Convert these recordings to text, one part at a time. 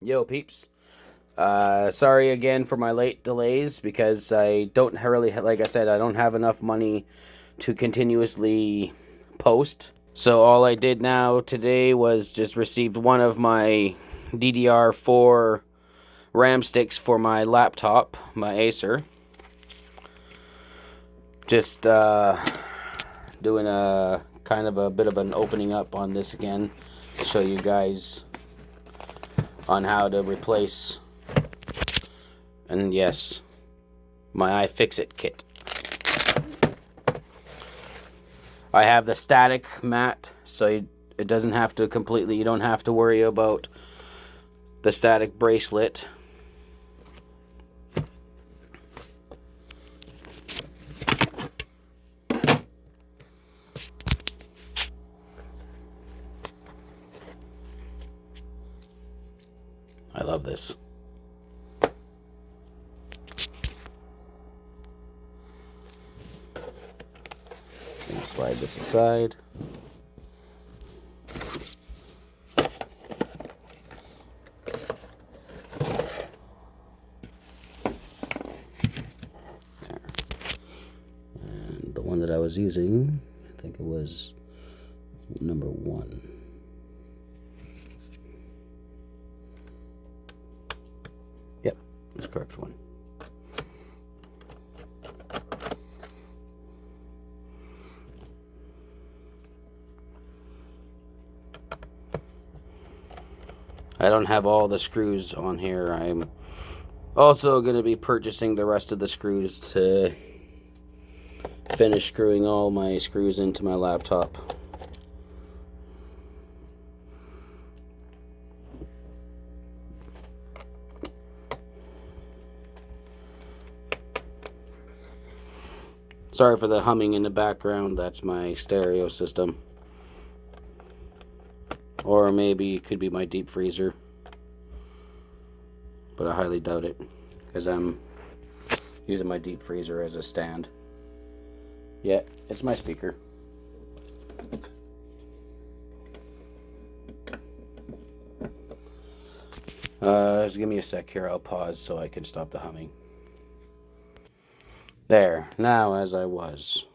Yo, peeps. Sorry again for my late delays because I don't really, like I said, I don't have enough money to continuously post. So all I did now today was just received one of my DDR4 RAM sticks for my laptop, my Acer. Just doing a kind of a bit of an opening up on this again to show you guys on how to replace, and yes, my iFixit kit. I have the static mat, so it doesn't have to completely, you don't have to worry about the static bracelet. I love this. Gonna slide this aside. There. And the one that I was using, I think it was number 1. Yep, that's the correct one. I don't have all the screws on here. I'm also going to be purchasing the rest of the screws to finish screwing all my screws into my laptop. Sorry for the humming in the background. That's my stereo system. Or maybe it could be my deep freezer. But I highly doubt it, because I'm using my deep freezer as a stand. Yeah, it's my speaker. Just give me a sec here. I'll pause so I can stop the humming. There. Now, as I was.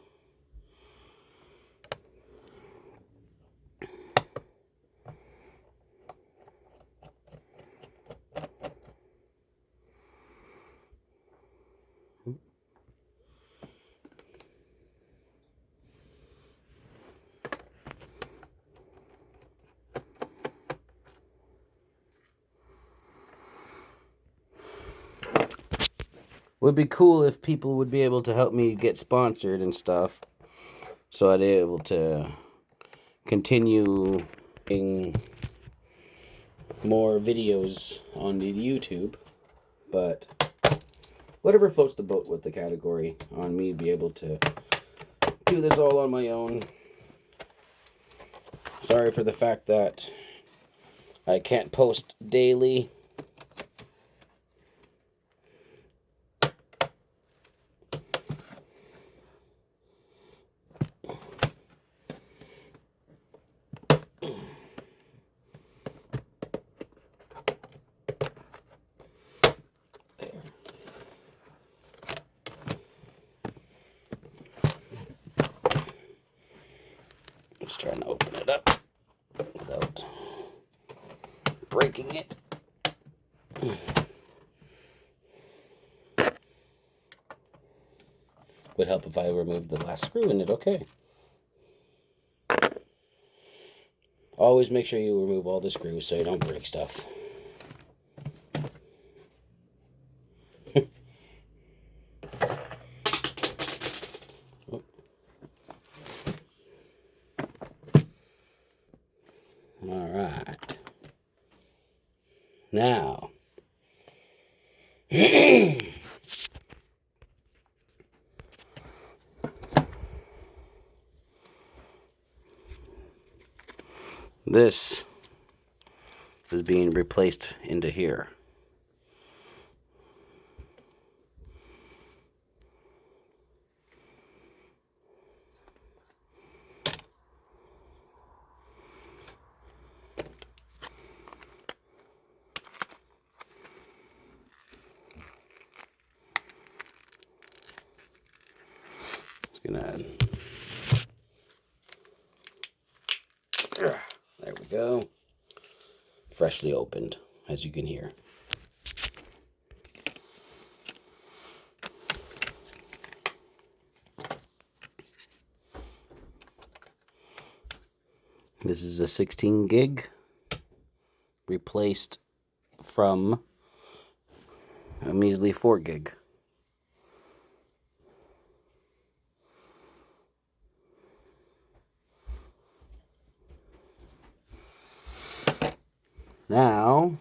Would be cool if people would be able to help me get sponsored and stuff, so I'd be able to continue making more videos on the YouTube. But whatever floats the boat with the category on me be able to do this all on my own. Sorry for the fact that I can't post daily. Just trying to open it up without breaking it. Would help if I removed the last screw in it, okay. Always make sure you remove all the screws so you don't break stuff. Alright. Now. This is being replaced into here. There we go. Freshly opened, as you can hear. This is a 16 gig, replaced from a measly 4 gig. Now,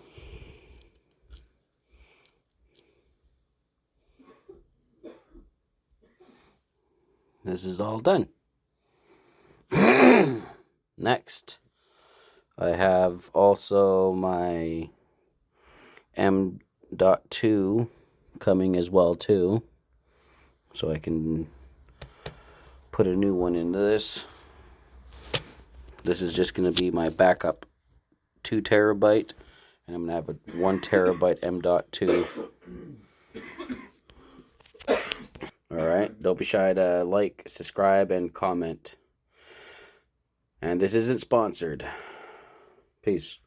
this is all done. Next, I have also my M.2 coming as well too, so I can put a new one into this. This is just going to be my backup 2 terabyte, and I'm going to have a 1 terabyte M.2. Alright, don't be shy to like, subscribe, and comment. And this isn't sponsored. Peace.